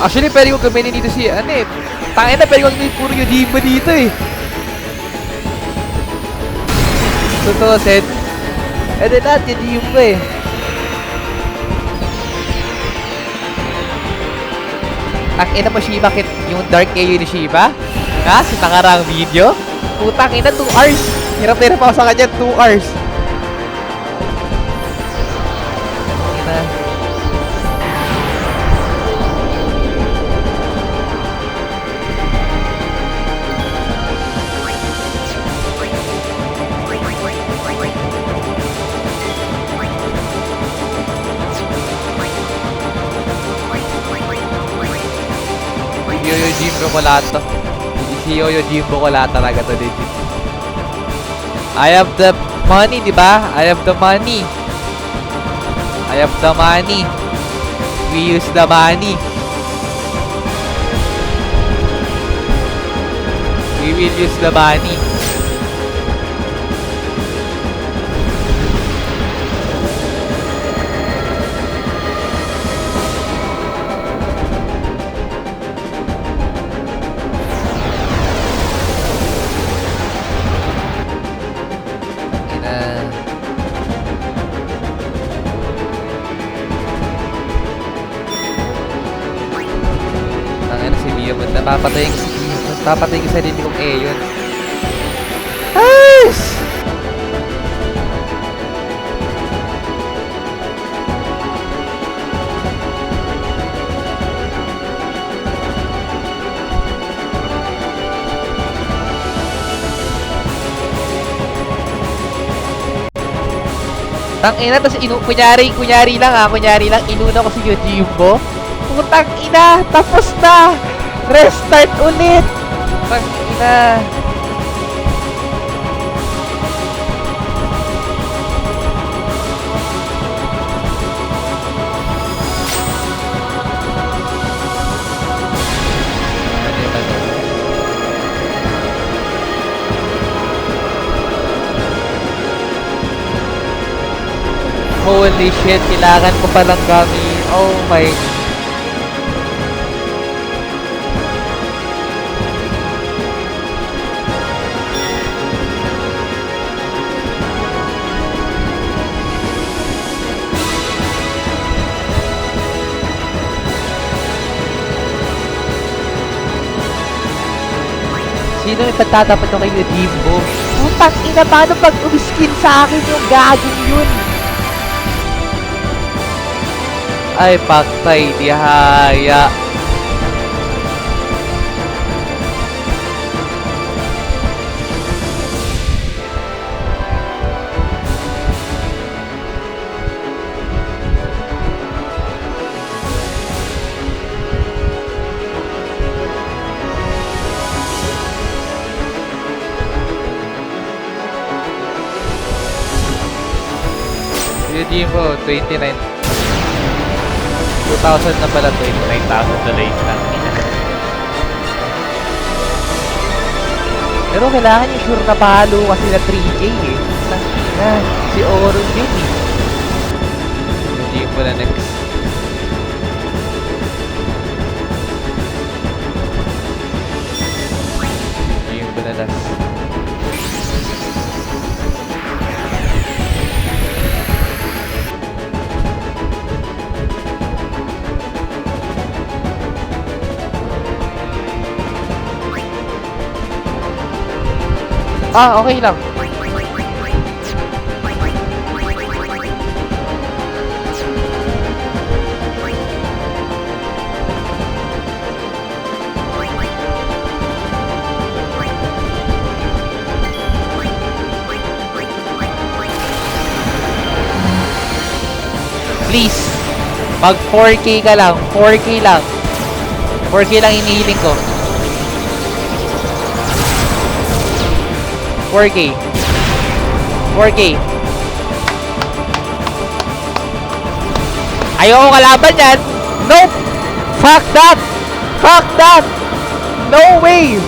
Actually, pwede ko gamitin dito si, ano eh. Tangin na, pwede ko gamitin puro Yojimbo dito eh. Totoo, Seth. Pwede lahat Yojimbo eh. Tangina mo, Shiba, yung Dark AU ni Shiba? Ha? Sa nakarang video? Putang ina, 2 hours. Hirap na hirap ako sa kanya, 2 hours. Ina. Yoyo Jimbo ko lahat to. Si Yoyo Jimbo ko lahat talaga to, legit. I have the money, di ba? I have the money. I have the money. We use the money. We will use the money. Napapatay yung sarili kong yun. Ayos! Tangina, tapos kunyari lang, inuna ko si Yojimbo. Putang ina, tapos na! Restart ulit! Tangina! Holy shit, kailangan ko palang gamitin. Oh my. Sino yung pagtatapat ko kay Yojimbo? Putang ina, paano pag umiskin sa akin yung gagong yun? Ay, paktay, di haya. Yojimbo, 29. 2,000 na pala, 29,000 na late lang. Pero kailangan yung sure na palo kasi na 3K eh. Si Oron yun eh. Yojimbo na next. Yojimbo na last. Ah, okay lang. Please, mag 4K ka lang. 4K lang. 4K lang inihiling ko. 4K. 4K. Ayoko kalaban yan. Nope. Fuck that. Fuck that. No way.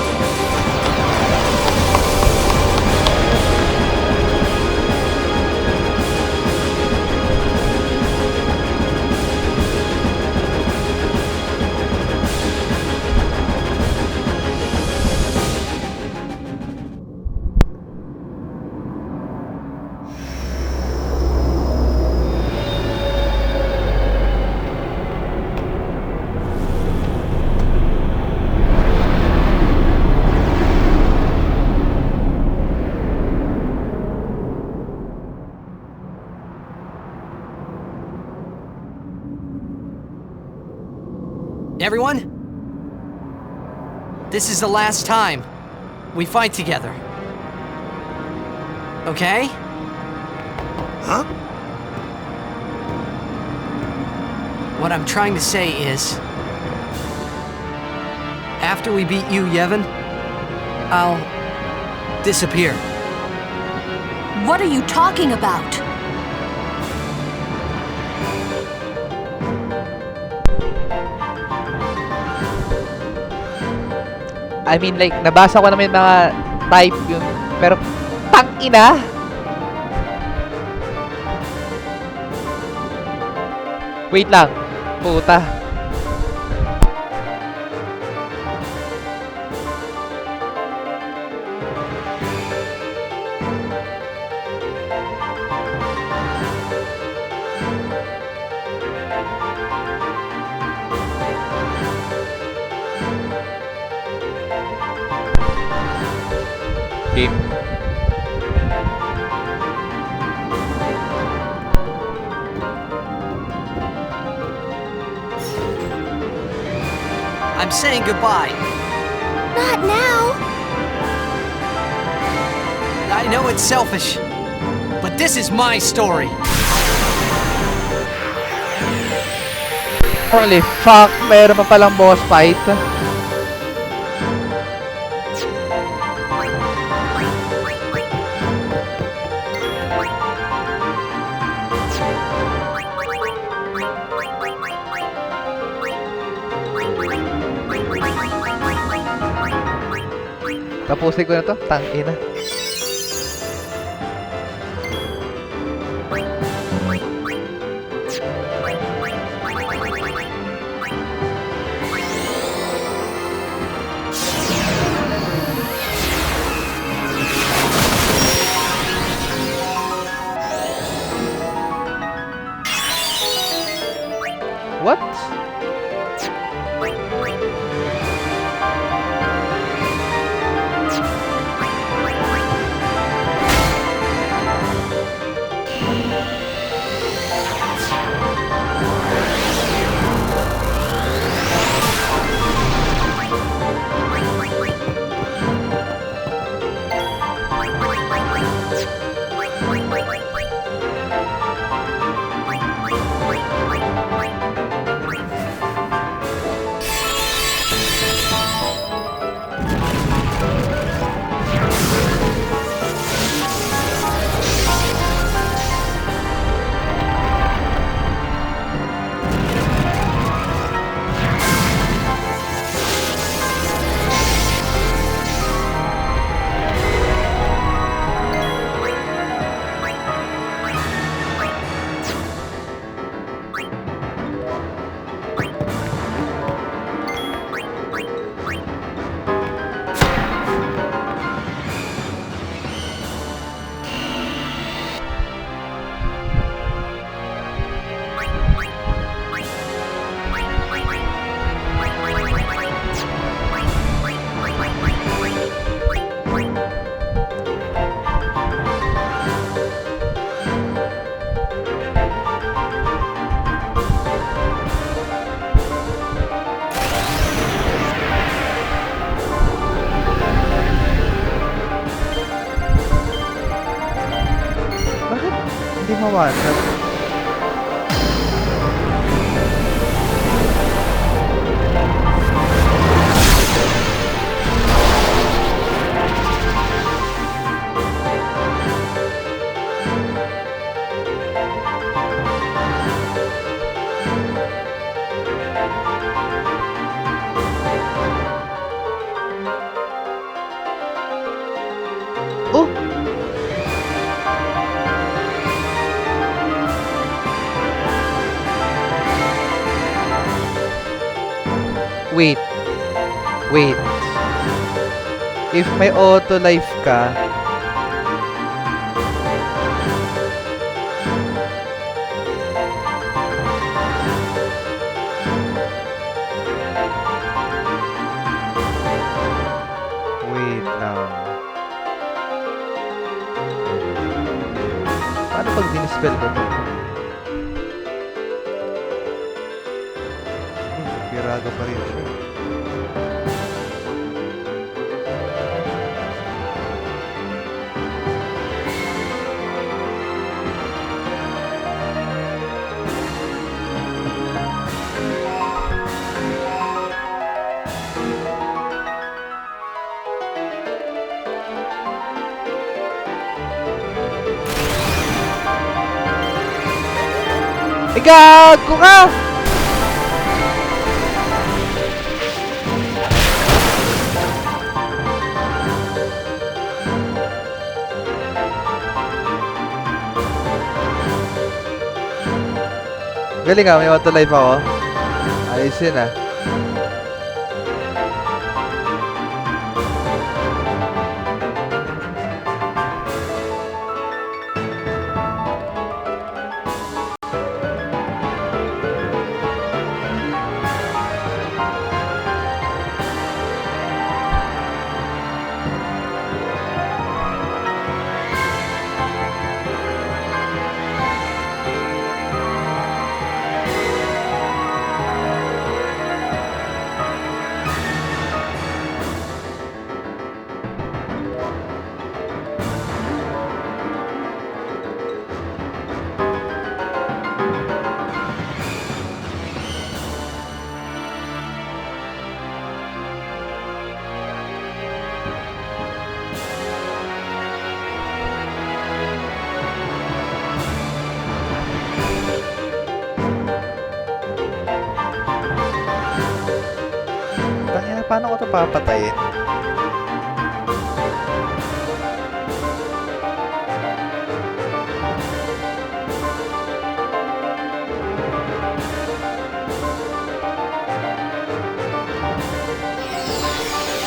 Everyone? This is the last time we fight together. Okay? Huh? What I'm trying to say is, after we beat you, Yevon, I'll disappear. What are you talking about? I mean, like, nabasa ko naman yung mga type yun. Pero, tangina! Wait lang. Puta. Game. I'm saying goodbye. Not now. I know it's selfish, but this is my story. Holy fuck, mayroon pa palang boss fight. Tapusin ko na to, tangina. What? Hindi mawasan. Oh! Wait. Wait. If may auto life ka, wait lang. Paano pag dinispell ko to? Pira gago pa rin siya. Gago ka! Galing ah, may auto life ako. Ayos yun ah. Tangina, paano ko ito papatayin?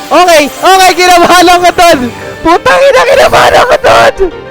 Okay! Okay! Kinabahan ko doon! Putang ina! Kinabahan ko doon!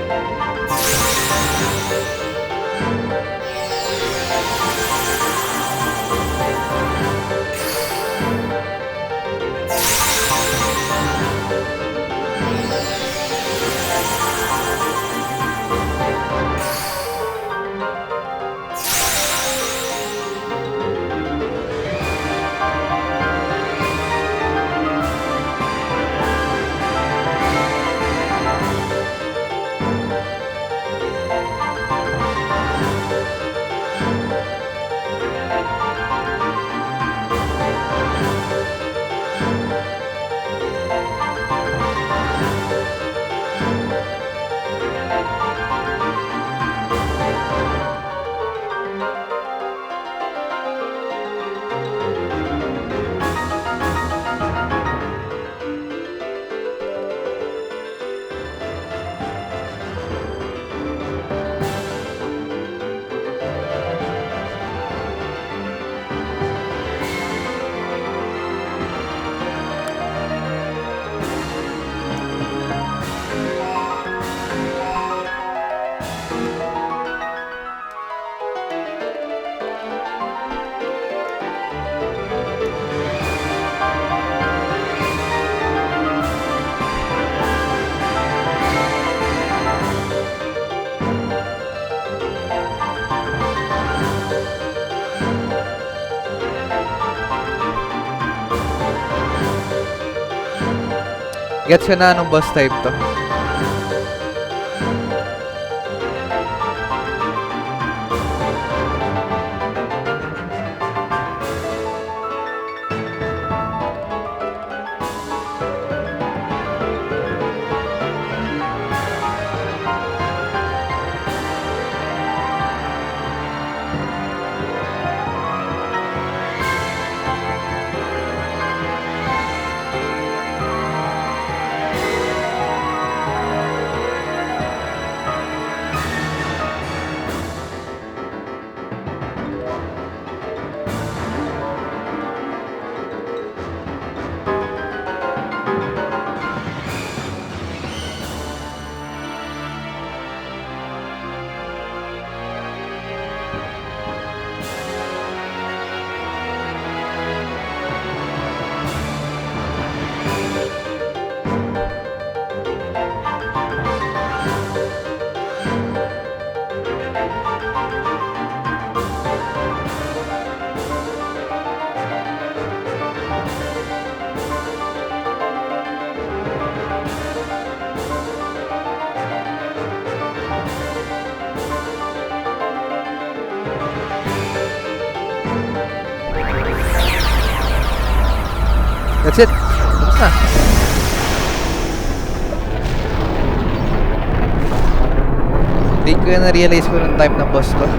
Gets ko na anong boss type to. That's it. Tapos na. Hindi ko na na-realize ko ng time ng boss ko.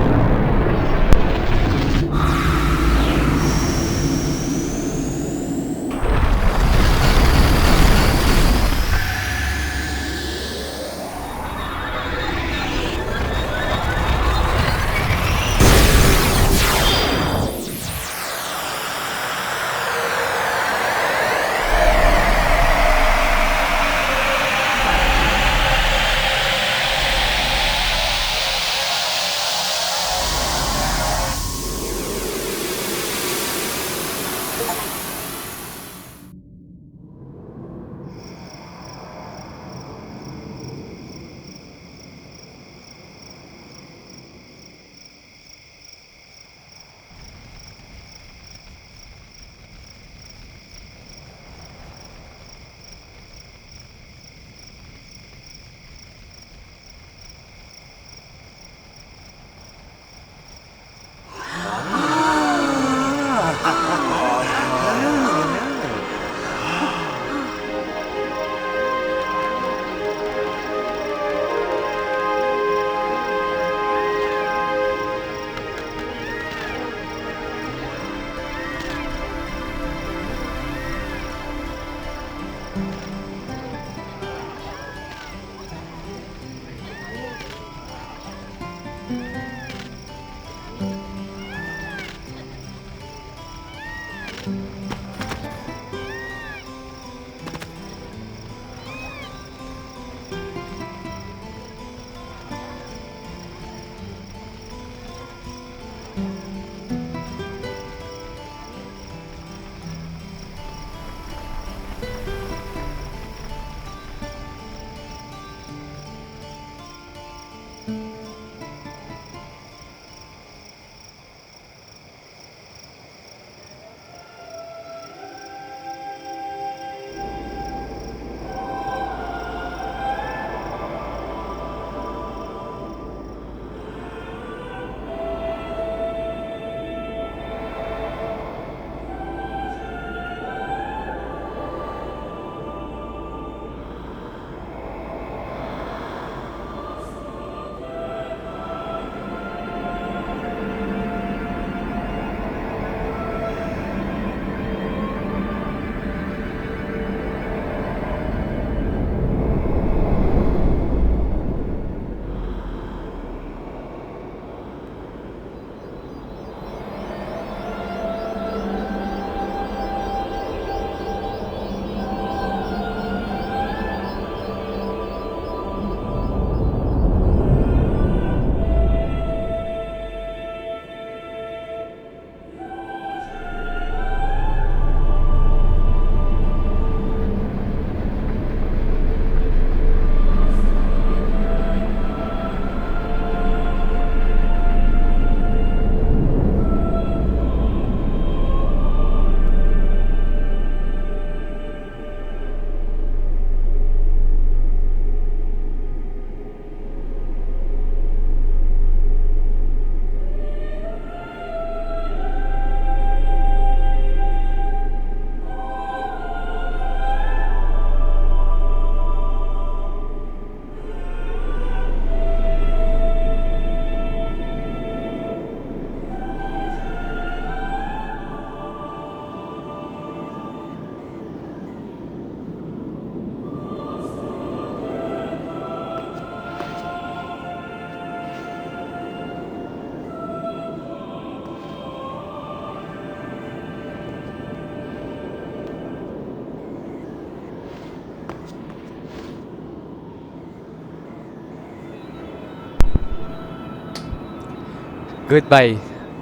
Goodbye,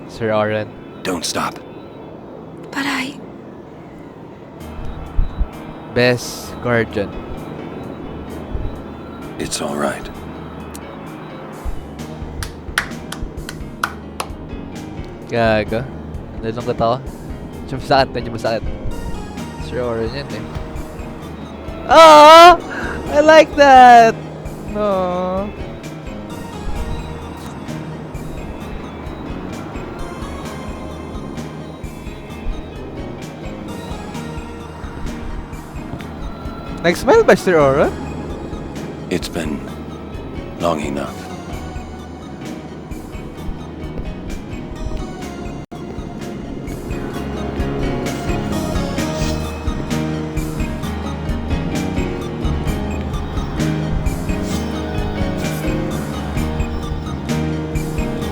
Sir Oren. Don't stop. But Best guardian. It's all right. Gaga. Nalungkot ako. Medyo masakit. Sir Oren yun eh. Oh! I like that! No. Nag-smile ba si Aura? It's been long enough.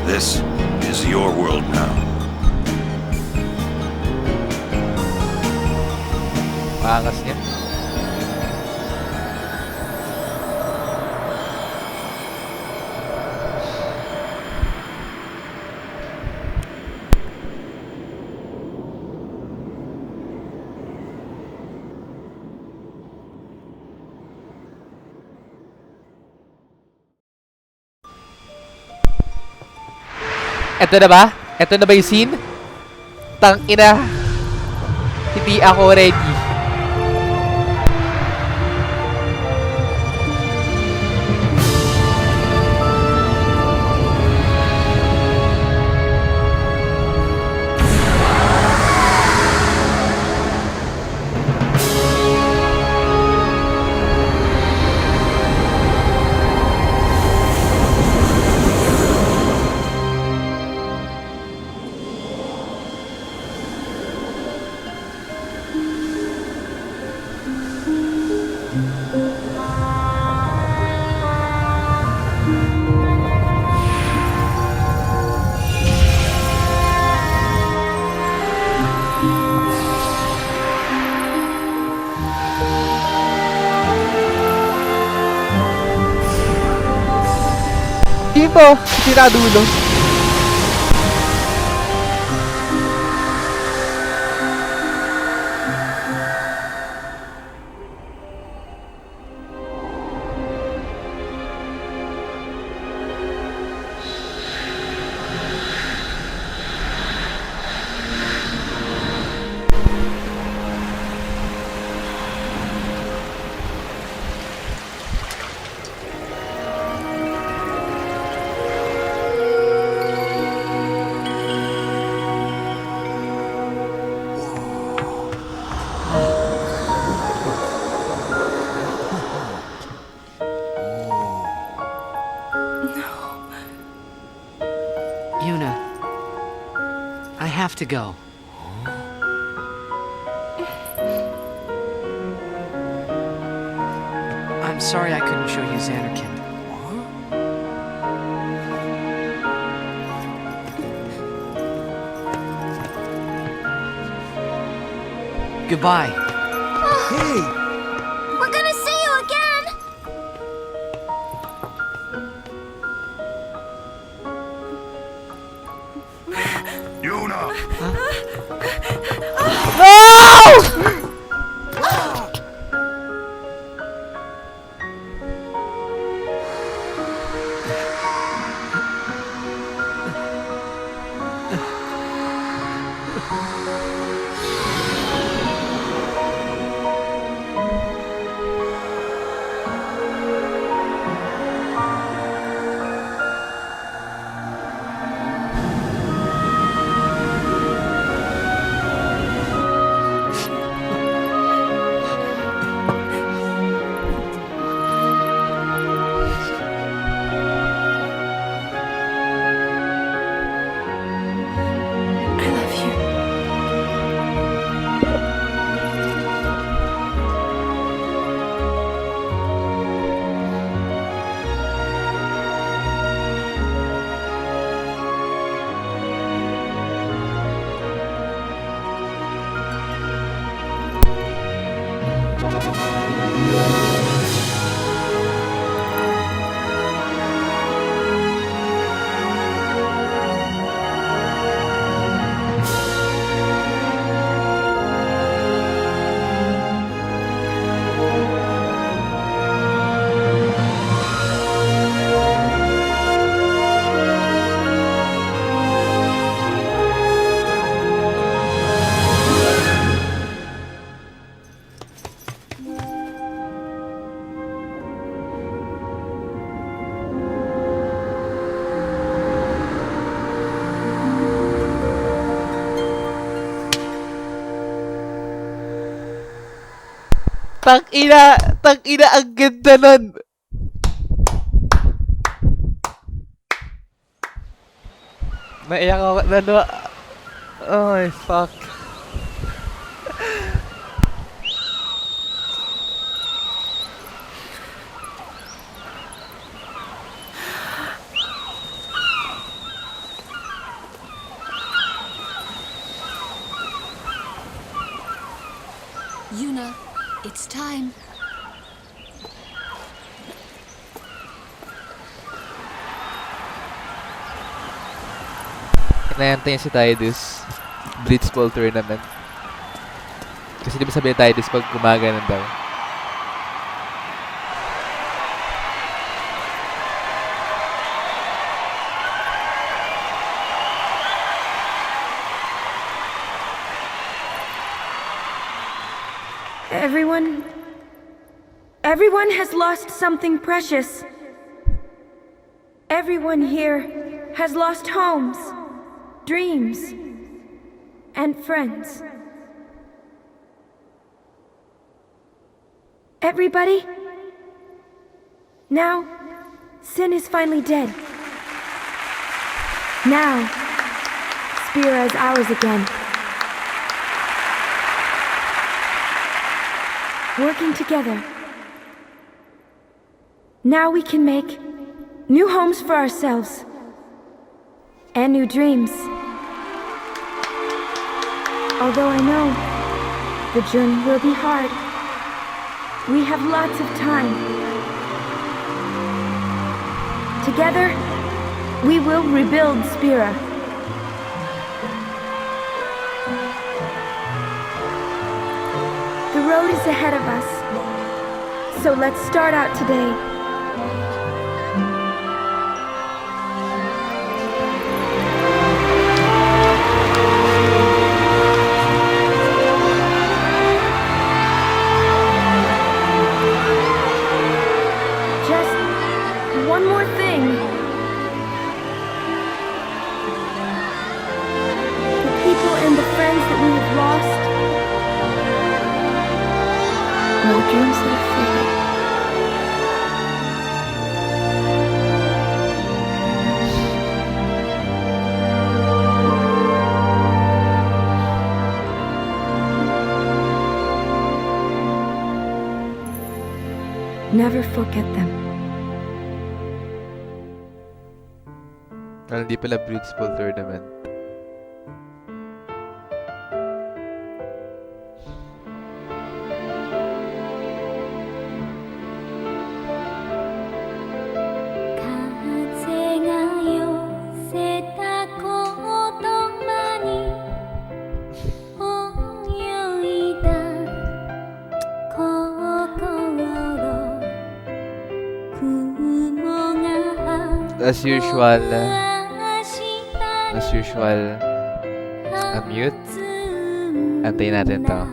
This is your world now. Maangas niya. Eto na ba? Eto na ba yung scene? Tangina. Hindi ako ready. Hindi po, sinadulo. Yuna, I have to go. I'm sorry I couldn't show you Xanarkin. Goodbye. We're gonna see you again! Yuna! No! Tang ina, ang ganda nun. Naiyak ako, oh my fuck. Yuna, it's time. Hinayantay niya si Tidus. Blitzball tournament. Kasi di ba sabi ni Tidus pag gumaganon daw? Everyone has lost something precious. Everyone here has lost homes, dreams, and friends. Everybody? Now, Sin is finally dead. Now, Spira is ours again. Working together. Now we can make new homes for ourselves and new dreams. Although I know the journey will be hard, we have lots of time. Together, we will rebuild Spira. The road is ahead of us, so let's start out today. Just one more thing. The people and the friends that we have lost, no dreams that have faded. Never forget them. Hindi pala Blitzball tournament. As usual, unmute. Antayin natin to.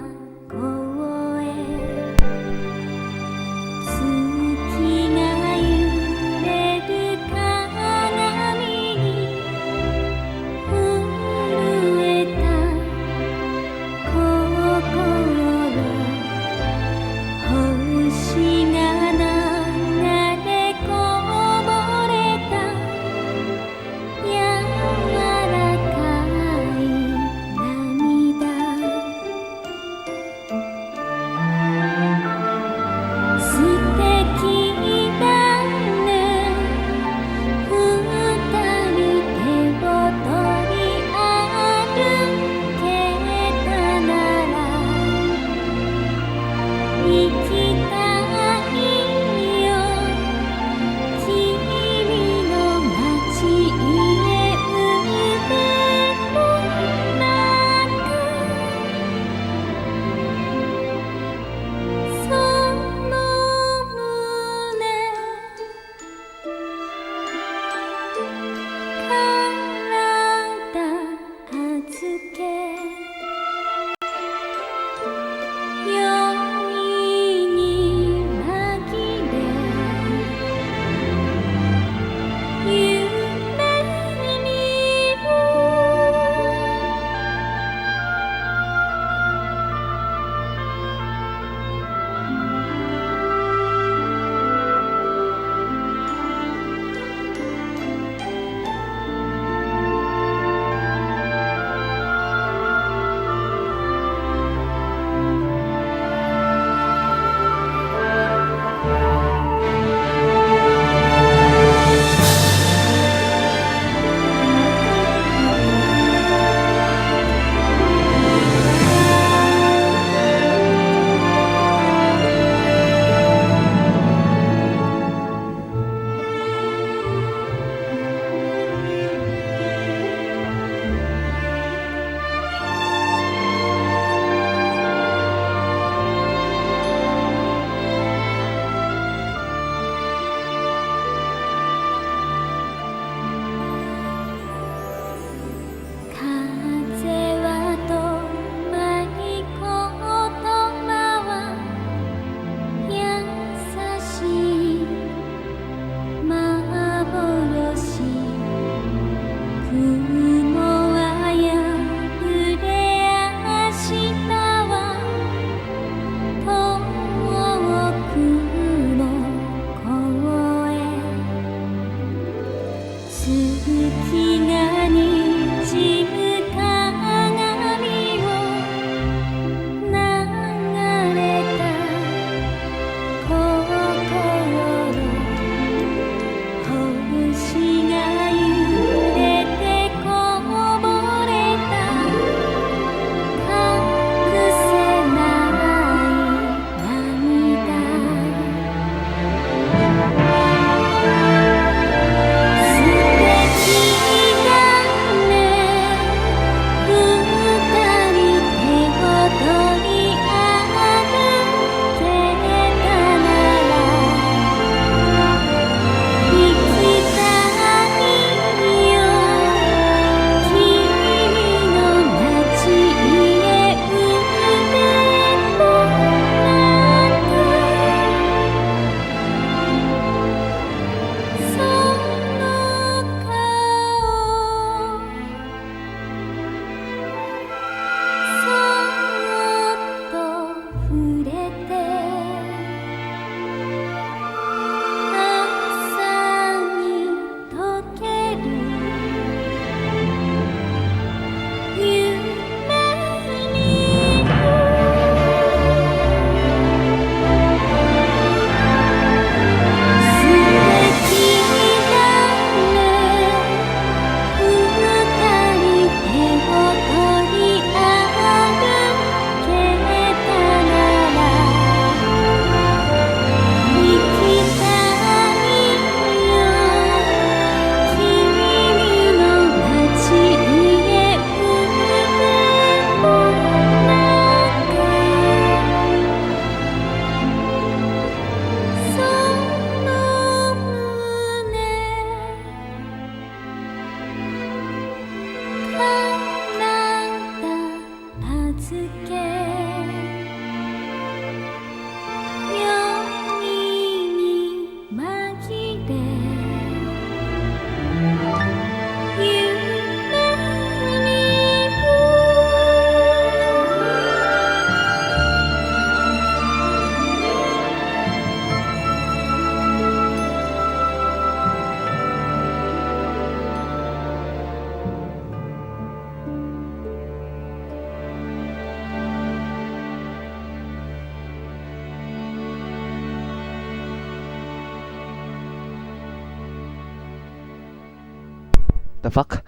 The fuck?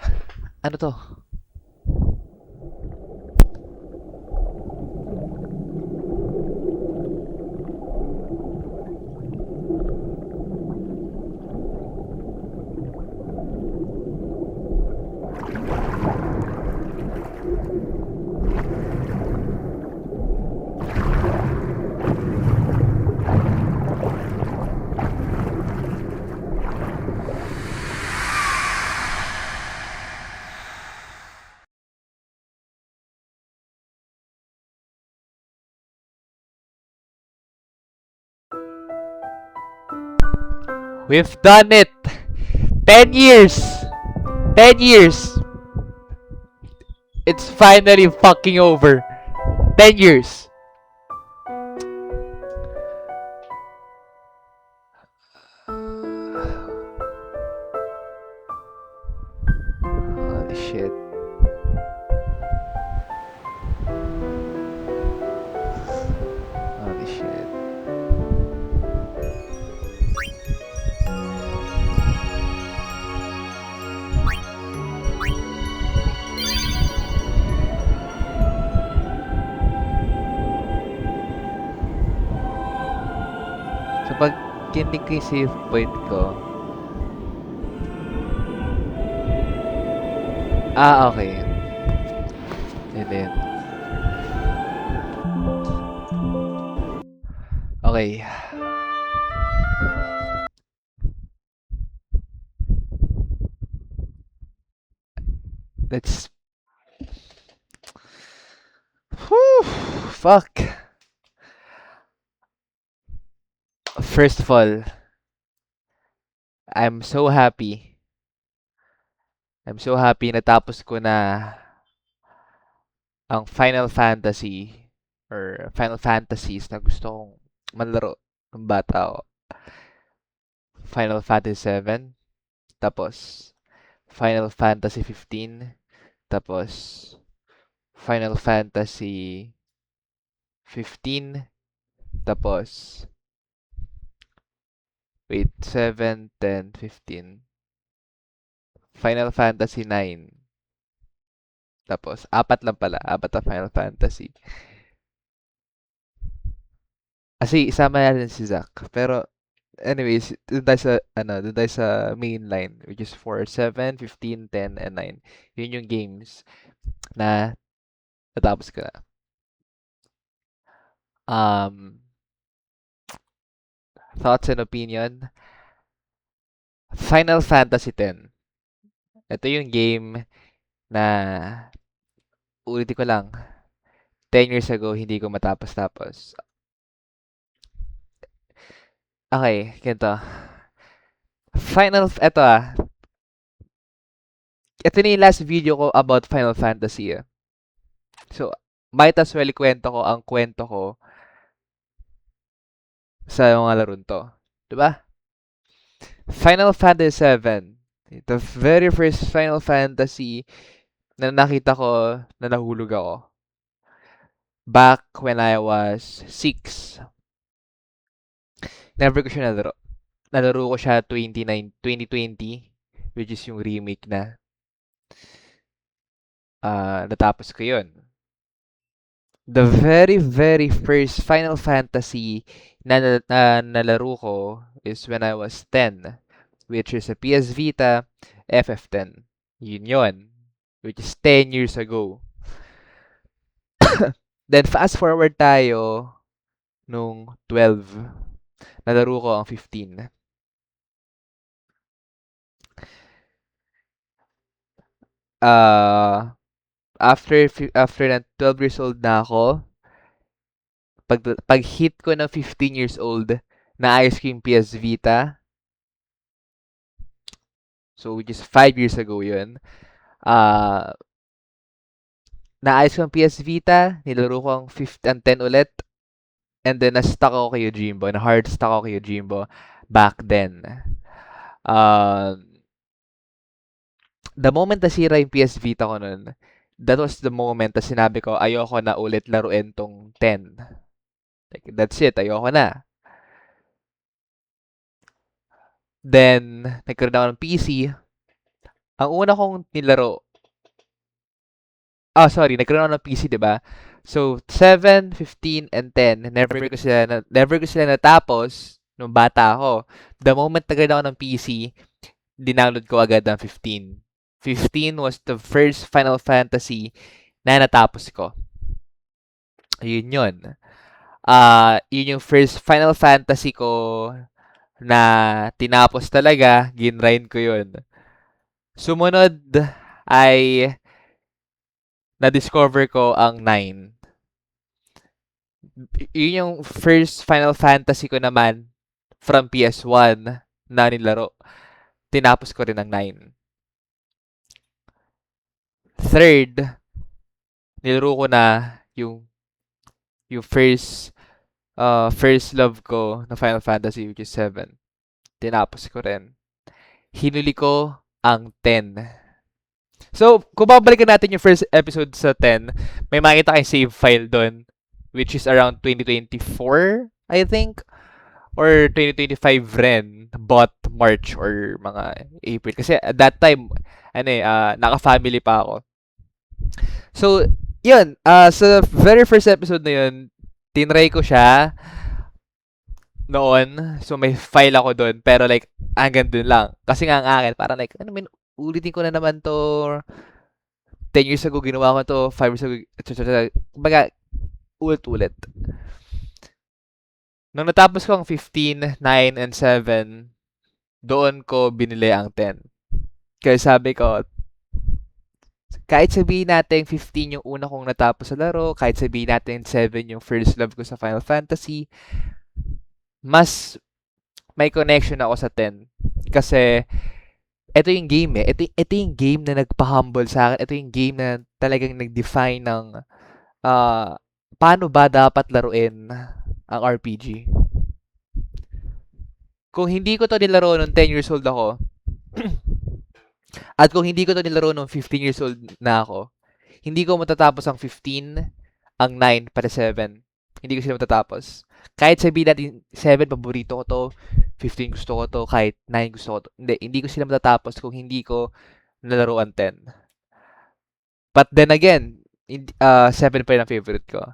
Ano to? We've done it! 10 years! 10 years! It's finally fucking over. 10 years. Holy shit. Holy shit. So pag kinig ko yung save point ko. Okay. And then. Okay. Let's. Whew, fuck. First of all, I'm so happy. I'm so happy natapos ko na ang Final Fantasy or Final Fantasies na gusto kong manlaro ng bata ako. Final Fantasy 7, tapos Final Fantasy 15, tapos Final Fantasy 15, tapos wait, 7, 10, 15. Final Fantasy 9. Tapos, apat lang pala. Apat na Final Fantasy. Kasi, isama natin si Zack. Pero, anyways, dun tayo sa main line, which is 4, 7, 15, 10, and 9. Yun yung games na natapos ko na. Thoughts and opinion? Final Fantasy 10. Ito yung game na ulitin ko lang. 10 years ago, hindi ko matapos-tapos. Okay, ganito. Ito ito na yung last video ko about Final Fantasy. So, might as well kwento ko ang kwento ko sa mga larong to. Diba? Final Fantasy 7. The very first Final Fantasy na nakita ko na nahulog ako. Back when I was 6. Never ko siya nalaro. Nalaro ko siya 2020, which is yung remake na. Natapos ko yun. The very, very first Final Fantasy na nalaro ko is when I was 10, which is a PS Vita FF10. Yun. Which is 10 years ago. Then, fast forward tayo nung 12. Nalaro ko ang 15. After na 12 years old na ako, pag hit ko ng 15 years old, naayos ko yung PS Vita. So, which is 5 years ago yun. Naayos ko ang PS Vita, nilaro ko ang 10 ulit. And then, na-stuck ako kay Yojimbo. Na-hard stuck ako kay Yojimbo back then. The moment na sira yung PS Vita ko nun, that was the moment na sinabi ko, ayoko na ulit laruin tong 10. Like, that's it, ayoko na. Then, nagkaroon ako ng PC. Ang una kong nilaro, sorry, nagkaroon ako ng PC, 'di ba? So, 7, 15, and 10, never ko sila natapos nung bata ako. The moment nagkaroon ako ng PC, dinownload ko agad ang 15. 15 was the first Final Fantasy na natapos ko. Yun yun. Yun yung first Final Fantasy ko na tinapos talaga, ginrind ko yun. Sumunod ay na-discover ko ang 9. Yun yung first Final Fantasy ko naman from PS1 na nilaro. Tinapos ko rin ang 9. Third, nilaro ko na yung first love ko na Final Fantasy, which is 7. Tinapos ko rin. Hinuli ko ang 10. So, kung babalikan natin yung first episode sa 10, may makita kayong save file doon, which is around 2024, I think, or 2025 rin, but March or mga April. Kasi at that time, naka-family pa ako. So, yun, sa very first episode na yun, tinry ko siya noon. So, may file ako doon. Pero like, hanggang doon lang. Kasi nga ang akin, parang like, ulitin ko na naman to. 10 years ago, ginawa ko to. 5 years ago, kumbaga, ulit-ulit. Nung natapos ko ang 15, 9, and 7, doon ko binili ang 10. Kaya sabi ko, kahit sabihin natin 15 yung una kong natapos sa laro, kahit sabihin natin 7 yung first love ko sa Final Fantasy, mas may connection ako sa 10. Kasi, ito yung game eh. Ito yung game na nagpa-humble sa akin. Ito yung game na talagang nag-define ng paano ba dapat laruin ang RPG. Kung hindi ko to nilaro nung 10 years old ako, at kung hindi ko to nilaro nung 15 years old na ako, hindi ko matatapos ang 15, ang 9, para 7. Hindi ko sila matatapos. Kahit sabihin natin 7, paborito ko to, 15 gusto ko to, kahit 9 gusto ko to. Hindi ko sila matatapos kung hindi ko nalaro ang 10. But then again, 7 pa rin ang favorite ko.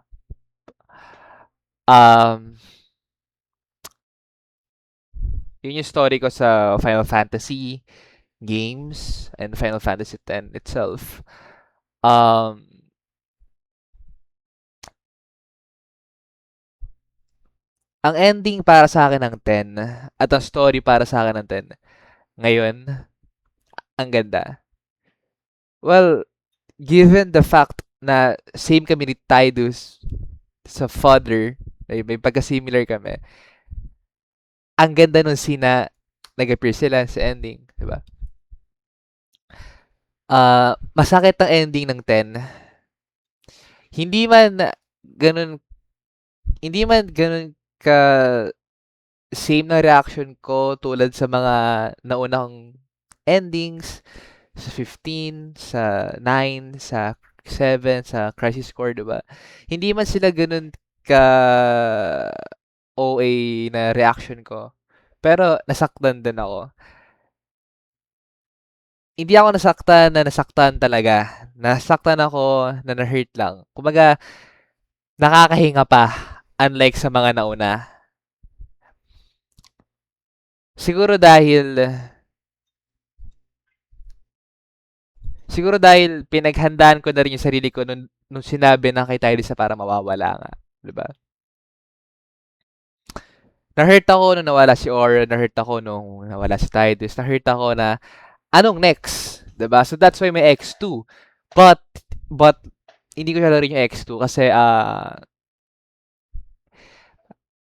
Yun yung story ko sa Final Fantasy games and Final Fantasy X itself. Ang ending para sa akin ng 10 at ang story para sa akin ng 10 ngayon, ang ganda. Well, given the fact na same kami ni Tidus sa father, may pagka-similar kami, ang ganda nun scene na nag-appear sila sa ending, di ba? Masakit ang ending ng 10. Hindi man ganun ka same na reaction ko tulad sa mga naunang endings sa 15, sa 9, sa 7, sa Crisis Core, diba? Hindi man sila ganun ka OA na reaction ko. Pero nasaktan din ako. Hindi ako nasaktan talaga. Nasaktan ako na na-hurt lang. Kumbaga, nakakahinga pa. Unlike sa mga nauna. Siguro dahil pinaghandaan ko na rin yung sarili ko nung sinabi na kay Tyrese para mawawala nga. Diba? Na-hurt ako nung nawala si Aura. Na-hurt ako nung nawala si Tidus. Na-hurt ako na anong next? Diba? So that's why may X2. But hindi ko siya laruin yung X2 kasi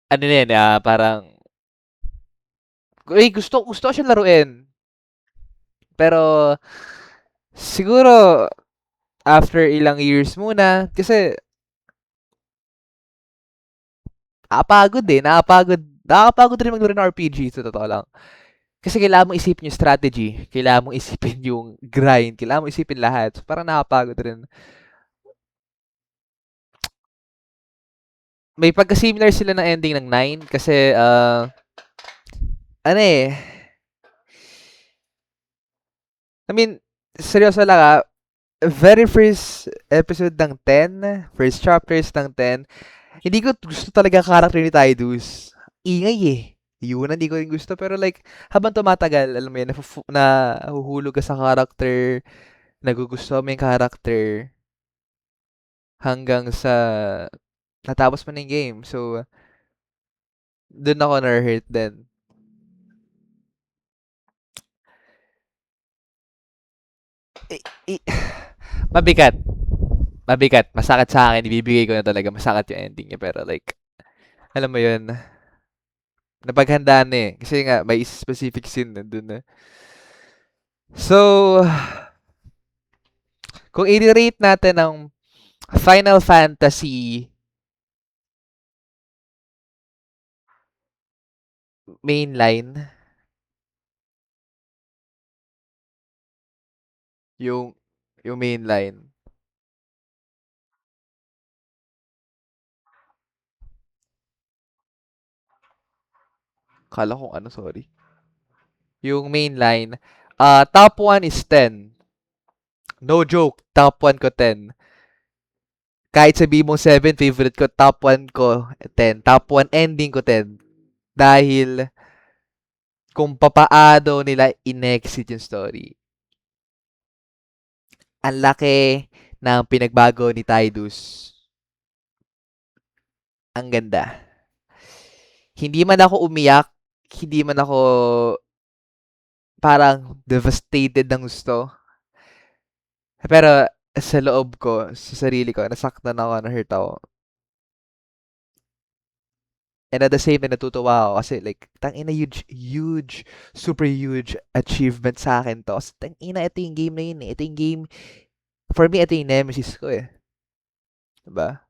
parang gusto ko siya laruin. Pero siguro after ilang years muna kasi nakakapagod rin maglaro ng RPG sa totoo lang. Kasi kailangan mo isipin yung strategy, kailangan mo isipin yung grind, kailangan mo isipin lahat. So, parang nakakapagod rin. May pagka-similar sila ng ending ng 9 kasi I mean, seryoso lang very first episode ng 10, first chapters ng 10, hindi ko gusto talaga character ni Tidus. Ingay eh. Yun, hindi ko rin gusto. Pero like, habang tumatagal, alam mo yun, nahuhulog ka sa character, nagugustuhan mo yung character, hanggang sa natapos mo na yung game. So, dun ako na-hurt din. I- i- mabigat. Mabigat. Masakit sa akin. Ibibigay ko na talaga. Masakit yung ending niya. Pero like, alam mo yun, napaghandaan na eh. Kasi nga, may specific scene nandun na. So, kung i-rate natin ang Final Fantasy mainline, yung yung mainline, kala ko ano, sorry. Yung mainline, top 1 is 10. No joke, top 1 ko 10. Kahit sabihin mong 7, favorite ko, top 1 ko 10. Top 1 ending ko 10. Dahil kung papaano nila in-exit yung story. Ang laki ng pinagbago ni Tidus. Ang ganda. Hindi man ako umiyak, hindi man ako parang devastated ng gusto. Pero sa loob ko, sa sarili ko, nasaktan ako, na-hurt ako. And at the same time, natutuwa ako kasi like, tangina, huge, super huge achievement sa akin to. Kasi tangina, ito yung game na yun eh. Ito yung game, for me, ito yung nemesis ko eh. Diba?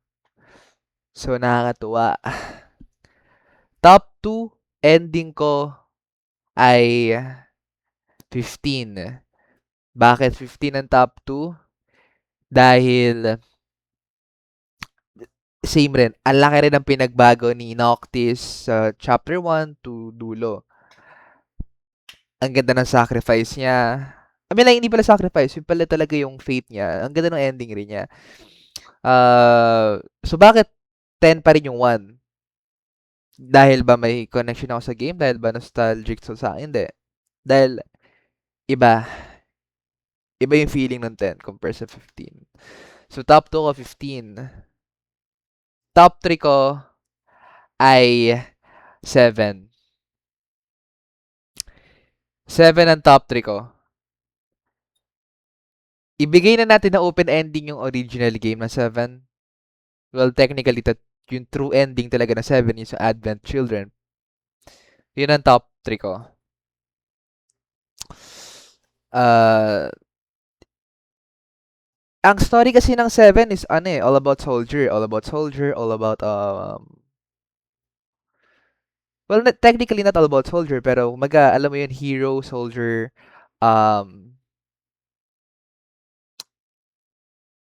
So, nakakatuwa. Top 2, ending ko ay 15. Bakit 15 ang top 2? Dahil same rin. Ang laki rin ng pinagbago ni Noctis sa chapter 1 to dulo. Ang ganda ng sacrifice niya. I mean, like, hindi pala sacrifice. Yung pala talaga yung fate niya. Ang ganda ng ending rin niya. So, bakit 10 pa rin yung 1? Dahil ba may connection ako sa game? Dahil ba nostalgic sa akin? Hindi. Dahil iba. Iba yung feeling ng 10 compared sa 15. So, top 2 ko 15. Top 3 ko ay 7. 7 ang top 3 ko. Ibigay na natin na open ending yung original game na 7. Well, technically, yung true ending talaga na 7 is Advent Children. Yun ang top 3 ko. Ang story kasi ng 7 is ano eh, all about soldier, all about soldier, all about well, technically not all about soldier, pero alam mo yun, hero, soldier,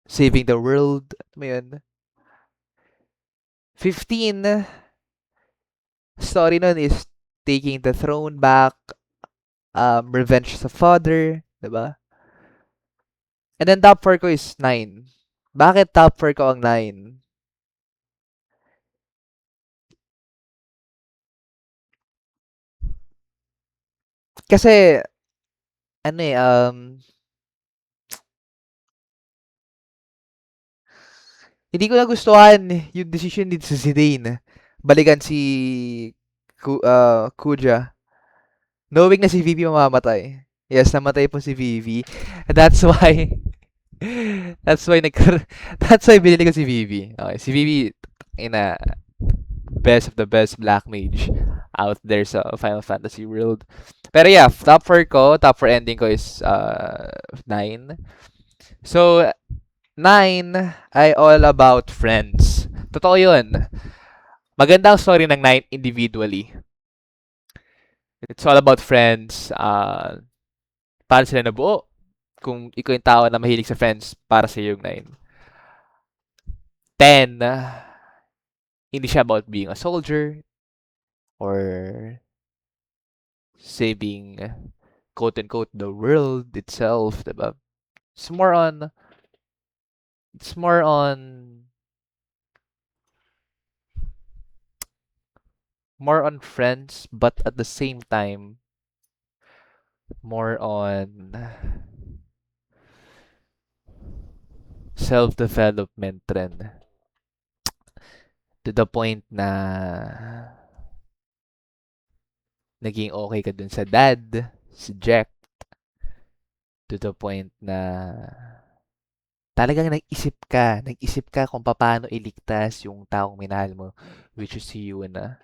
saving the world, alam mo yun. 15, story nun is taking the throne back, revenge sa father, diba? And then top 4 ko is 9. Bakit top 4 ko ang 9? Kasi, ano eh, hindi ko nagustuhan yung decision ni si Zidane. Balikan si Kuja. Knowing na si Vivi mamamatay. Yes, namatay po si Vivi. That's why that's why that's why binili ko si Vivi. Okay, si Vivi ina best of the best black mage out there sa Final Fantasy world. Pero yeah, top 4 ko, top 4 ending ko is 9. So 9 ay all about friends. Totoo 'yun. Maganda ang story ng 9 individually. It's all about friends. Paano sila nabuo? Kung ikaw yung tao na mahilig sa friends, para sa yung 9. 10, hindi siya about being a soldier or saving quote-unquote the world itself, diba? It's more on it's more on friends, but at the same time more on self-development rin. To the point na naging okay ka dun sa dad, si Jack. To the point na talagang nag-isip ka kung paano iligtas yung taong minahal mo, which is si Yuna.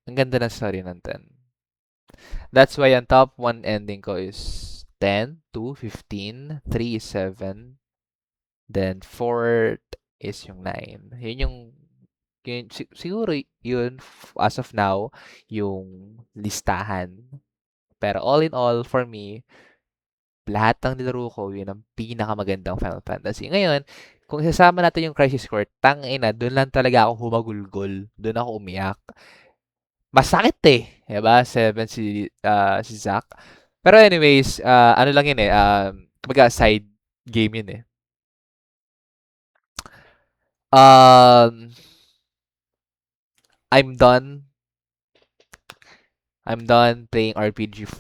Ang ganda ng story ng 10. That's why ang top 1 ending ko is 10, 2, 15, 3 is 7, then 4 is yung 9. Siguro yun, as of now, yung listahan. Pero all in all, for me, lahat ng nilaro ko, yun ang pinakamagandang Final Fantasy. Ngayon, kung isasama natin yung Crisis Core, tangina, doon lang talaga ako humagulgol. Doon ako umiyak. Masakit eh. Diba? 7 si Zack. Pero anyways, ano lang yun eh. Kumbaga side game yun eh. I'm done. I'm done playing RPG.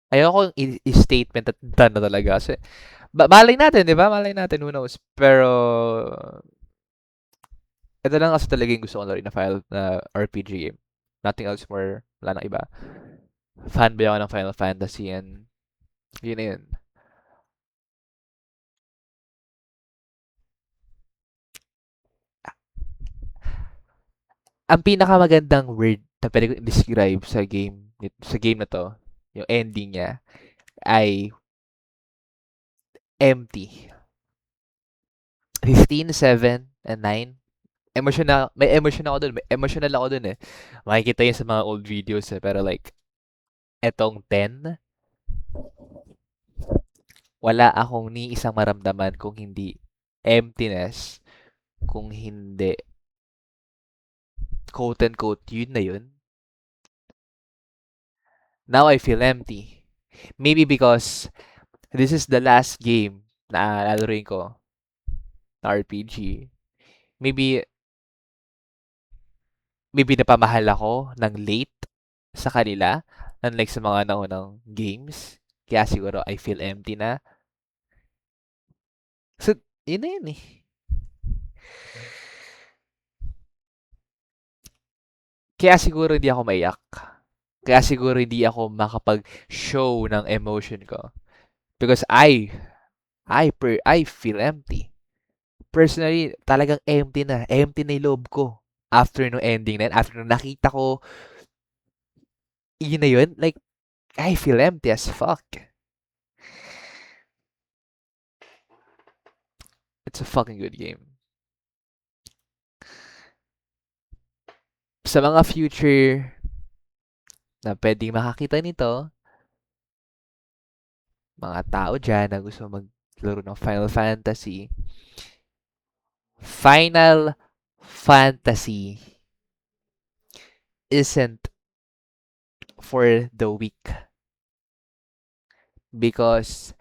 Ayoko i-statement at done na talaga. Kasi, malay natin, di ba? Malay natin, who knows. Pero, ito lang kasi talaga yung gusto ko na rin na RPG game. Nothing else more. Wala nang iba. Fanboy ako ng Final Fantasy and yun na yun. Ang pinakamagandang word na pwede ko i-describe sa game na to, yung ending niya, ay empty. 15, 7, and 9. May emotion ako dun. May emotional ako dun eh. Makikita yun sa mga old videos eh. Pero like, etong 10, wala akong ni isang maramdaman kung hindi emptiness, kung hindi quote unquote yun na yun. Now I feel empty. Maybe because this is the last game na lalaroin ko na RPG. Maybe napamahal ako ng late sa kanila, unlike sa mga naunang games. Kaya siguro I feel empty na. So, yun na yun eh. Kaya siguro hindi ako maiyak. Kaya siguro hindi ako makapag-show ng emotion ko. Because I feel empty. Personally, talagang empty na. Empty na yung loob ko. After no ending na yun, after no nakita ko, yun na yun, like, I feel empty as fuck. It's a fucking good game. Sa mga future na pwedeng makakita nito, mga tao dyan na gusto maglaro ng Final Fantasy, Final Fantasy isn't for the weak. Because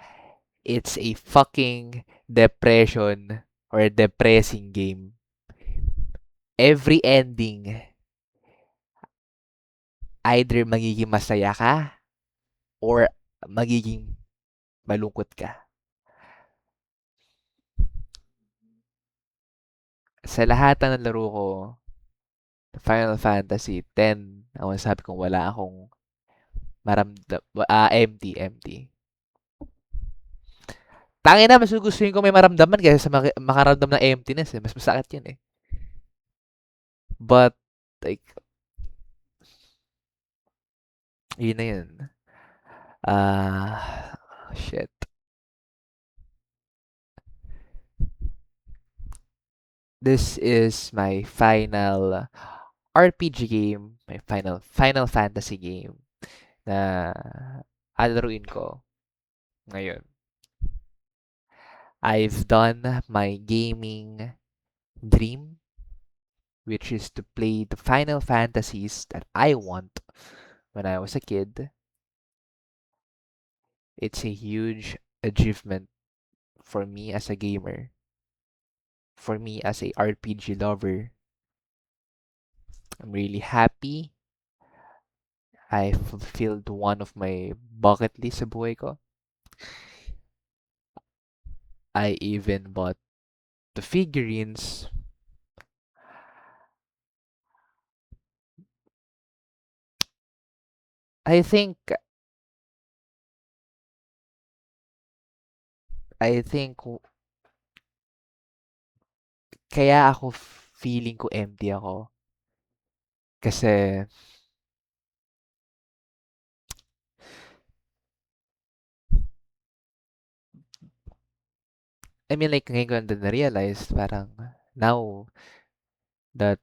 it's a fucking depression or depressing game. Every ending, either magiging masaya ka or magiging malungkot ka. Sa lahat ng nalaro ko, Final Fantasy 10, ang masasabi kong wala akong empty. Tangin na, mas gusto ko may maramdaman kaysa sa makaramdam ng emptiness eh. Mas masakit yun eh. But, like, yun na yun. Shit. This is my final RPG game, my Final Fantasy game na alaruin ko ngayon. I've done my gaming dream, which is to play the Final Fantasies that I want when I was a kid. It's a huge achievement for me as a gamer, for me as a RPG lover. I'm really happy. I fulfilled one of my bucket list sa buhay ko. I even bought the figurines. I think I think kaya ako feeling ko empty ako kasi I mean like ngayon ko lang din na-realize parang now that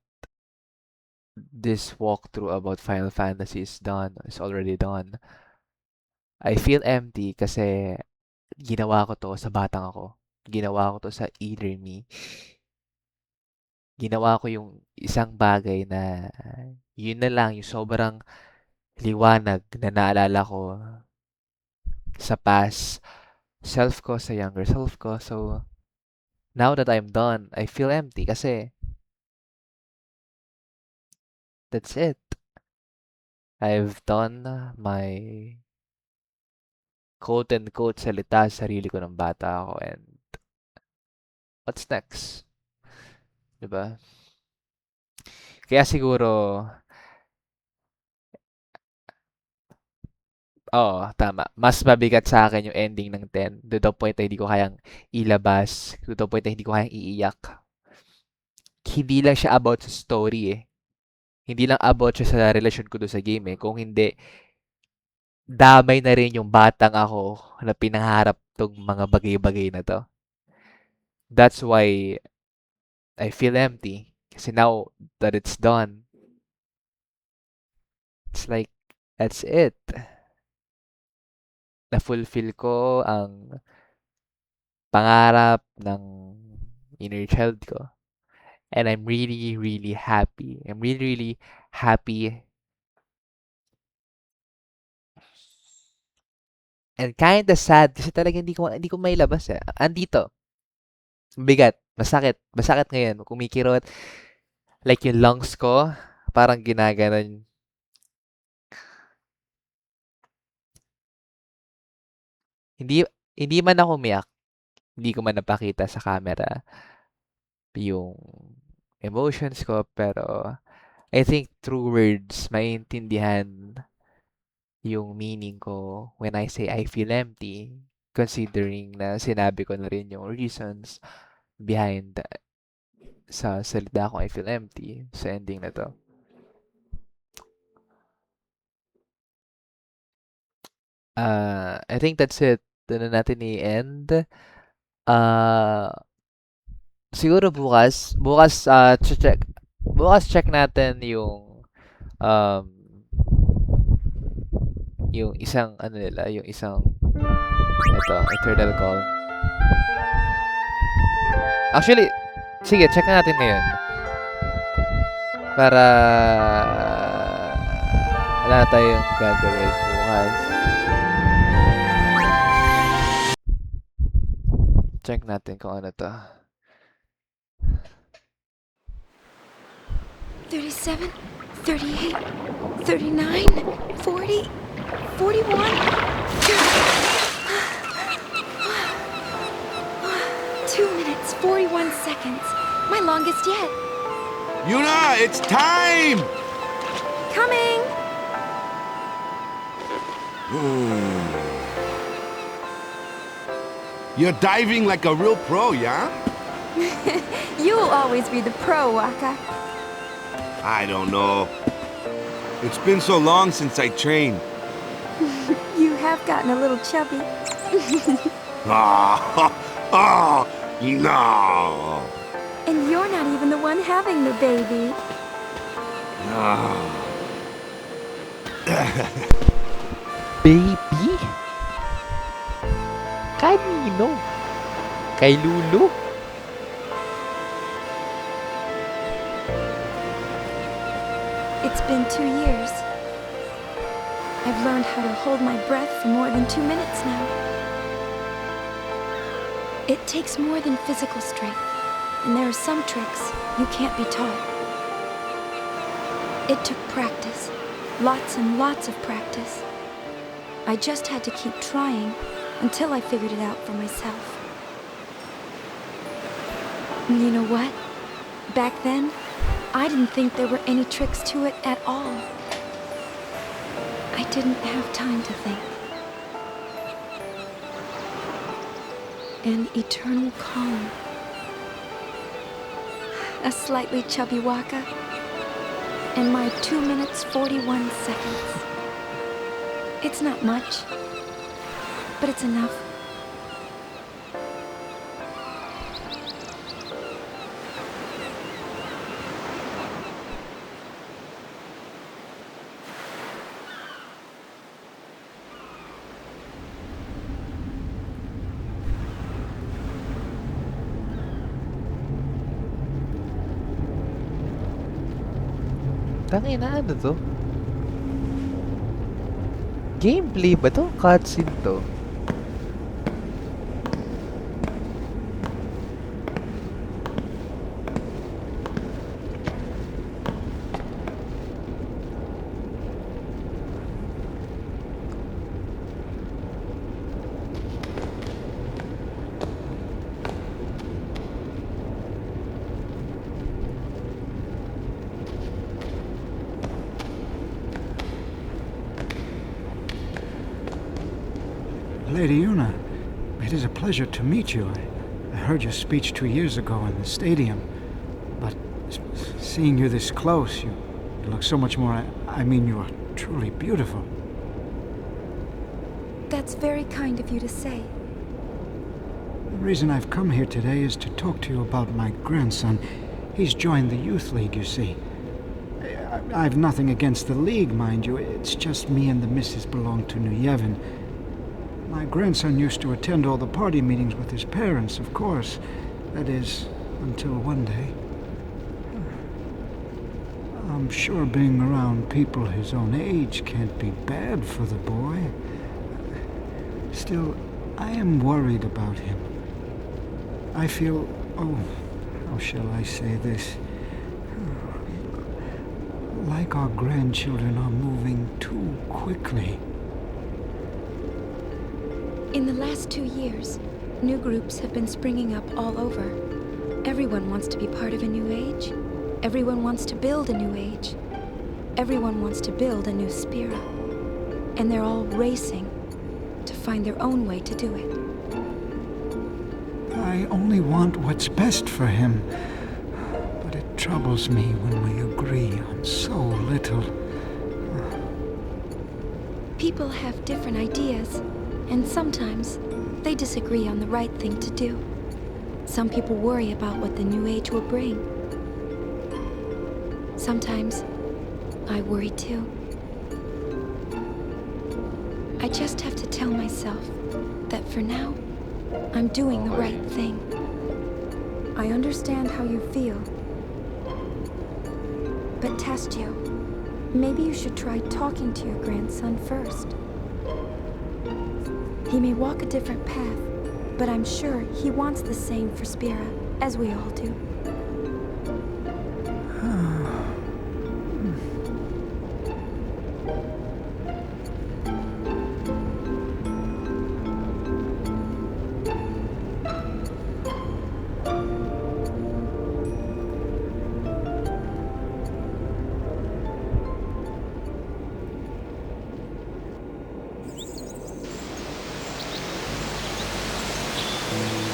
this walkthrough about Final Fantasy is done, is already done, I feel empty kasi ginawa ko to sa batang ako. Ginawa ko to sa inner me. Ginawa ko yung isang bagay na yun na lang, yung sobrang liwanag na naalala ko sa past self ko, sa younger self ko. So, now that I'm done, I feel empty kasi that's it. I've done my quote-unquote salita sa sarili ko ng bata ako and what's next? Diba? Kaya siguro, oo, tama. Mas mabigat sa akin yung ending ng 10. To the point na hindi ko kayang ilabas. To the point na hindi ko kayang iiyak. Hindi lang siya about sa story eh. Hindi lang about siya sa relasyon ko doon sa game eh. Kung hindi, damay na rin yung batang ako na pinangarap tong mga bagay-bagay na to. That's why I feel empty. Kasi now that it's done, it's like, that's it. Na-fulfill ko ang pangarap ng inner child ko. And I'm really, really happy. I'm really, really happy. And kinda sad kasi talaga hindi ko mailabas eh. Andito. Bigat. Masakit. Masakit ngayon. Kumikirot. Like yung lungs ko, parang ginaganon. Hindi, hindi man ako umiyak. Hindi ko man napakita sa camera yung emotions ko, pero I think through words, maintindihan yung meaning ko when I say I feel empty, considering na sinabi ko na rin yung reasons behind sa salita ko I feel empty sa ending na to. I think that's it. Doon na natin i-end. Siguro bukas check natin um, yung isang ano nila, yung isang ito, Eternal Call. Actually, sige, check na natin ngayon. Para wala na tayong gagawin bukas. Check natin kung ano to. 37, 38, 39, 40, 41. 2 minutes, 41 seconds. My longest yet. Yuna, it's time! Coming! You're diving like a real pro, yeah? You'll always be the pro, Waka. I don't know. It's been so long since I trained. You have gotten a little chubby. Oh, no. And you're not even the one having the baby. Baby? Kanino? Kay Lulu? It's been 2 years. I've learned how to hold my breath for more than 2 minutes now. It takes more than physical strength, and there are some tricks you can't be taught. It took practice, lots and lots of practice. I just had to keep trying until I figured it out for myself. You know what? Back then, I didn't think there were any tricks to it at all. I didn't have time to think. An eternal calm. A slightly chubby Waka. And my 2 minutes 41 seconds. It's not much, but it's enough. Tangina, ano to? Gameplay ba to? Cutscene to? Lady Una, it is a pleasure to meet you. I heard your speech 2 years ago in the stadium, but seeing you this close, you look so much more. I mean, you are truly beautiful. That's very kind of you to say. The reason I've come here today is to talk to you about my grandson. He's joined the youth league, you see. I've nothing against the league, mind you. It's just me and the missus belong to New Yevon. My grandson used to attend all the party meetings with his parents, of course. That is, until one day. I'm sure being around people his own age can't be bad for the boy. Still, I am worried about him. I feel, how shall I say this? Like our grandchildren are moving too quickly. In the last 2 years, new groups have been springing up all over. Everyone wants to be part of a new age. Everyone wants to build a new age. Everyone wants to build a new Spira. And they're all racing to find their own way to do it. I only want what's best for him. But it troubles me when we agree on so little. People have different ideas. And sometimes, they disagree on the right thing to do. Some people worry about what the new age will bring. Sometimes, I worry too. I just have to tell myself that for now, I'm doing the right thing. I understand how you feel. But Tastio, maybe you should try talking to your grandson first. He may walk a different path, but I'm sure he wants the same for Spira, as we all do.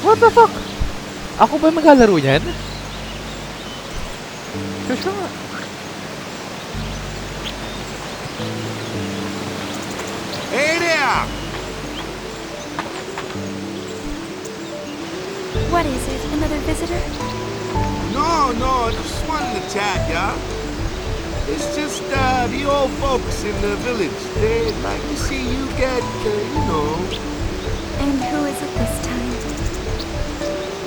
What the fuck? Ako ba maglalaro niyan? Sure nga. Hey there! What is it? Another visitor? No, just wanted to chat, yeah? It's just the old folks in the village. They'd like to see you get, And who is it this time?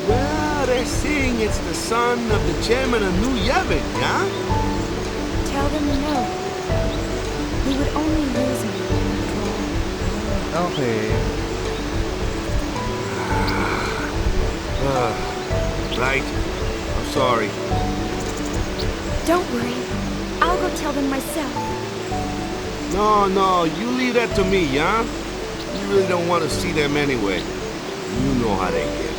Well, they're saying it's the son of the chairman of New Yevon, yeah? Tell them no. He would only lose me Okay. Right. I'm sorry. Don't worry. I'll go tell them myself. No, you leave that to me, huh? You really don't want to see them anyway. You know how they get.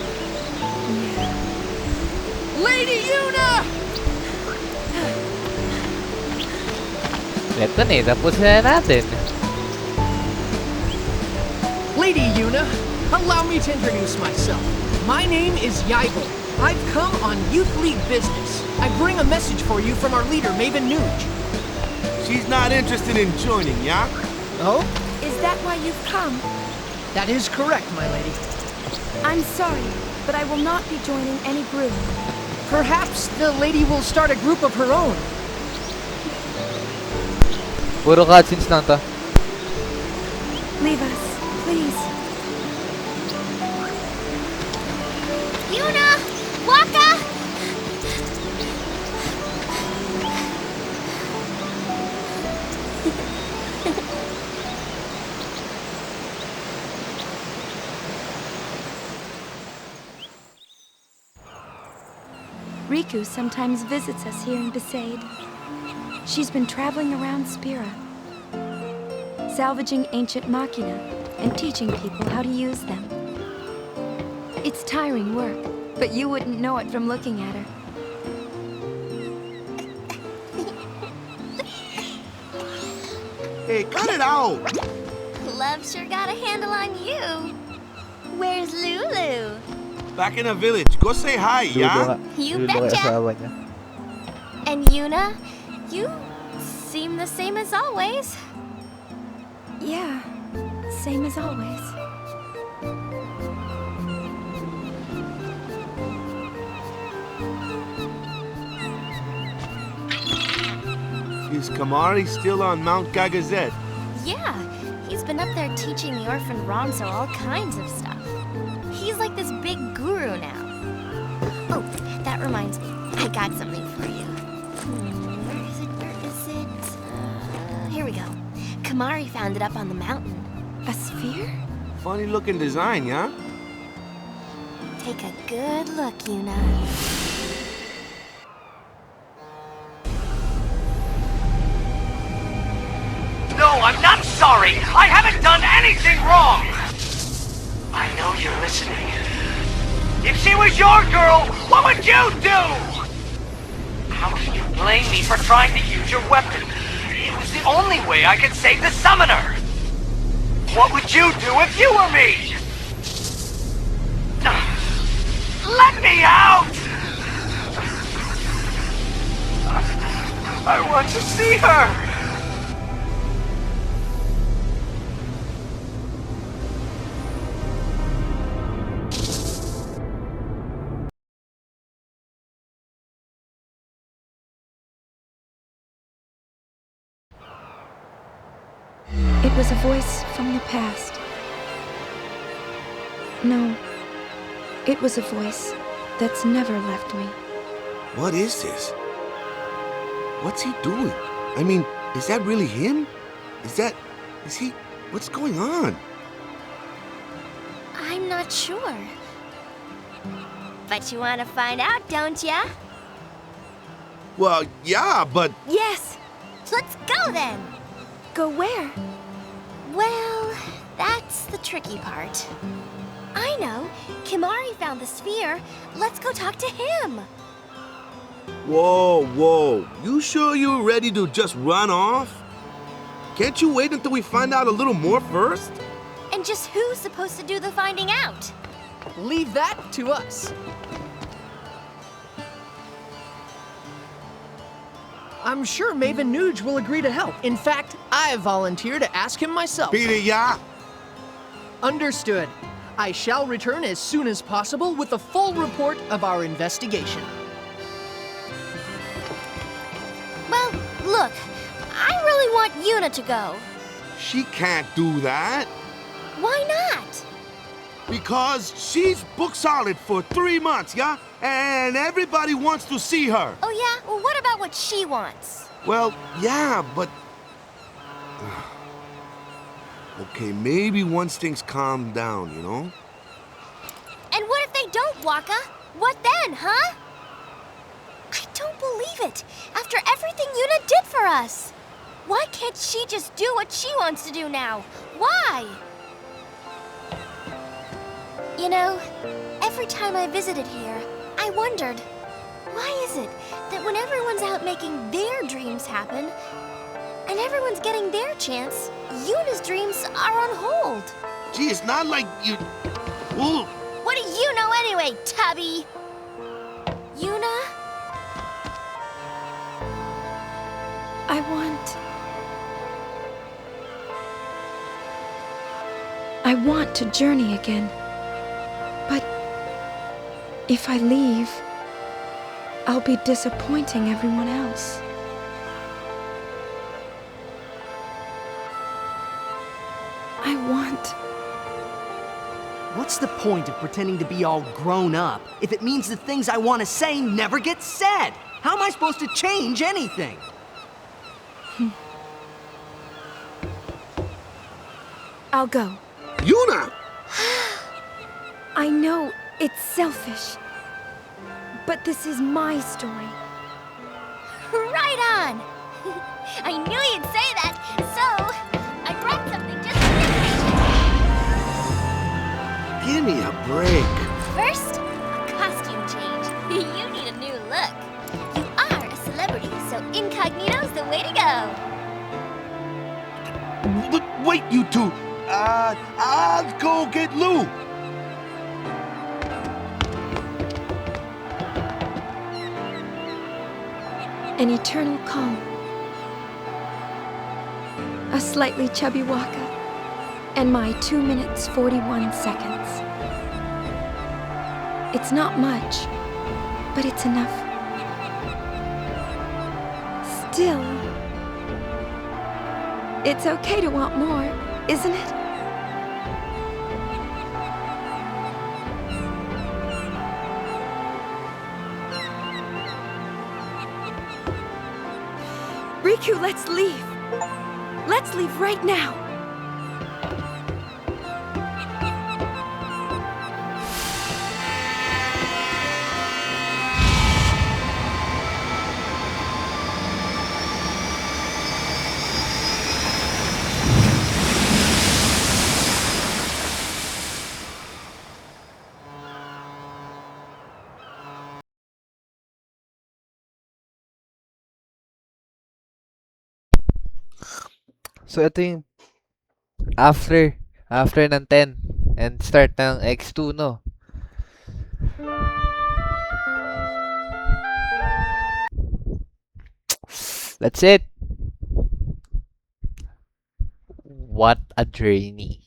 Lady Yuna! Eto na eh, tapos na natin. Lady Yuna, allow me to introduce myself. My name is Yaibel. I've come on Youth League business. I bring a message for you from our leader, Maven Nuge. She's not interested in joining, yeah? Oh? Is that why you've come? That is correct, my lady. I'm sorry, but I will not be joining any group. Perhaps the lady will start a group of her own. Puro cutscenes lang to. Leave us, please. Yuna! Waka! Riku sometimes visits us here in Besaid. She's been traveling around Spira, salvaging ancient machina and teaching people how to use them. It's tiring work, but you wouldn't know it from looking at her. Hey, cut it out! Love sure got a handle on you. Where's Lulu? Back in the village. Go say hi, Ludo yeah? nga. You Ludo kay betcha. asawa niya. And Yuna, you seem the same as always. Yeah, same as always. Is Kamari still on Mount Gagazet? Yeah, he's been up there teaching the orphan Ronso all kinds of stuff. He's like this big guru now. Oh, that reminds me. I got something for you. Where is it? Where is it? Here we go. Kamari found it up on the mountain. A sphere? Funny looking design, yeah? Take a good look, Yuna. No, I'm not sorry. I haven't done anything wrong. I know you're listening. If she was your girl, what would you do? How can you blame me for trying to use your weapon? It was the only way I could save the summoner. What would you do if you were me? Let me out! I want to see her! It was a voice from the past. No, it was a voice that's never left me. What is this? What's he doing? I mean, is that really him? Is he, what's going on? I'm not sure. But you want to find out, don't ya? Well, yeah, but Yes! Let's go then! Go where? Well, that's the tricky part. I know. Kimari found the sphere. Let's go talk to him. whoa. You sure you're ready to just run off? Can't you wait until we find out a little more first? And just who's supposed to do the finding out? Leave that to us. I'm sure Maven Nuge will agree to help. In fact, I volunteer to ask him myself. Beat it, yeah? Understood. I shall return as soon as possible with a full report of our investigation. Well, look, I really want Yuna to go. She can't do that. Why not? Because she's book solid for 3 months, yeah? And everybody wants to see her. Oh yeah? Well, what about what she wants? Well, yeah, but... Okay, maybe once things calm down, you know? And what if they don't, Waka? What then, huh? I don't believe it. After everything Yuna did for us. Why can't she just do what she wants to do now? Why? You know, every time I visited here, I wondered, why is it that when everyone's out making their dreams happen, and everyone's getting their chance, Yuna's dreams are on hold? Gee, it's not like you... Well, What do you know anyway, Tubby? Yuna? I want to journey again. But if I leave, I'll be disappointing everyone else. I want... What's the point of pretending to be all grown up if it means the things I want to say never get said? How am I supposed to change anything? I'll go. Yuna! I know it's selfish, but this is my story. Right on! I knew you'd say that, so I brought something just for you. Give me a break. First, a costume change. You need a new look. You are a celebrity, so incognito's the way to go. But wait, you two. I'll go get Lou. An eternal calm. A slightly chubby Waka. And my 2 minutes 41 seconds. It's not much, but it's enough. Still, it's okay to want more, isn't it? Riku, let's leave. Let's leave right now. So, ito yung after ng 10 and start ng X2, no? That's it. What a journey.